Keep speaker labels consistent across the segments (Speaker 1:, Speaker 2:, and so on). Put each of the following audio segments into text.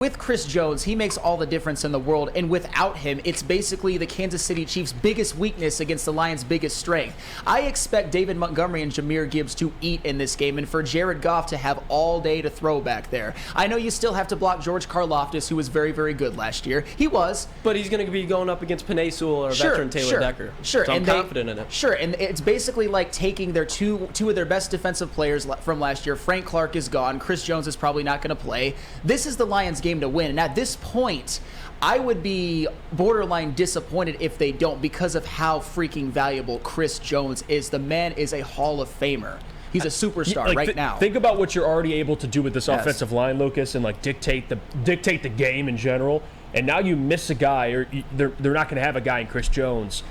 Speaker 1: With Chris Jones, he makes all the difference in the world, and without him, it's basically the Kansas City Chiefs' biggest weakness against the Lions' biggest strength. I expect David Montgomery and Jahmyr Gibbs to eat in this game, and for Jared Goff to have all day to throw back there. I know you still have to block George Karlaftis, who was very, very good last year. He was.
Speaker 2: But he's going to be going up against Penei Sewell or veteran Taylor Decker.
Speaker 1: Sure,
Speaker 2: so I'm confident in it.
Speaker 1: Sure, and it's basically like taking their two of their best defensive players from last year. Frank Clark is gone. Chris Jones is probably not going to play. This is the Lions' game to win, and at this point, I would be borderline disappointed if they don't because of how freaking valuable Chris Jones is. The man is a Hall of Famer. He's a superstar right now.
Speaker 3: Think about what you're already able to do with this offensive line, Lucas, and like dictate the game in general. And now you miss a guy, or they're not going to have a guy in Chris Jones.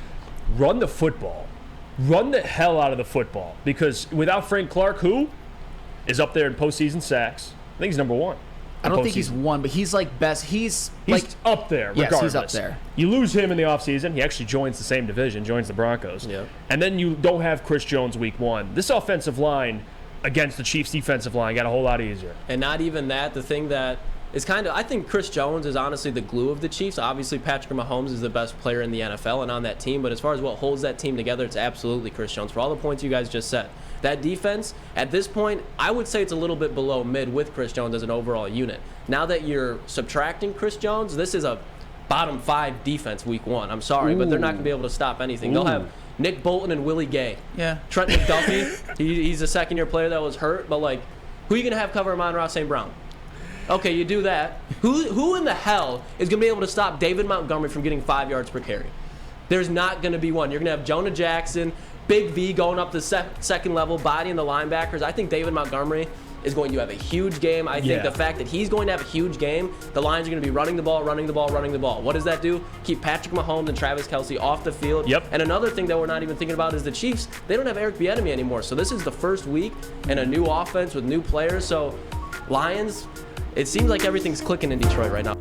Speaker 3: Run the football. Run the hell out of the football. Because without Frank Clark, who is up there in postseason sacks, I think he's number one.
Speaker 1: I don't think he's one, but he's like best. He's like
Speaker 3: up there, regardless.
Speaker 1: Yes, he's up there.
Speaker 3: You lose him in the offseason. He actually joins the same division, joins the Broncos.
Speaker 2: Yeah.
Speaker 3: And then you don't have Chris Jones week one. This offensive line against the Chiefs' defensive line got a whole lot easier.
Speaker 2: And not even that. The thing that is kind of, I think Chris Jones is honestly the glue of the Chiefs. Obviously, Patrick Mahomes is the best player in the NFL and on that team. But as far as what holds that team together, it's absolutely Chris Jones. For all the points you guys just said. That defense, at this point, I would say it's a little bit below mid with Chris Jones as an overall unit. Now that you're subtracting Chris Jones, this is a bottom 5 defense week one. I'm sorry, but they're not going to be able to stop anything. They'll have Nick Bolton and Willie Gay.
Speaker 1: Yeah.
Speaker 2: Trent McDuffie, he's a second-year player that was hurt, but, like, who are you going to have cover Amon-Ra St. Brown? Okay, you do that. Who in the hell is going to be able to stop David Montgomery from getting 5 yards per carry? There's not going to be one. You're going to have Jonah Jackson, Big V going up the second level, bodying the linebackers. I think David Montgomery is going to have a huge game. I think the fact that he's going to have a huge game, the Lions are going to be running the ball. What does that do? Keep Patrick Mahomes and Travis Kelce off the field.
Speaker 3: Yep.
Speaker 2: And another thing that we're not even thinking about is the Chiefs. They don't have Eric Bieniemy anymore. So this is the first week and a new offense with new players. So Lions, it seems like everything's clicking in Detroit right now.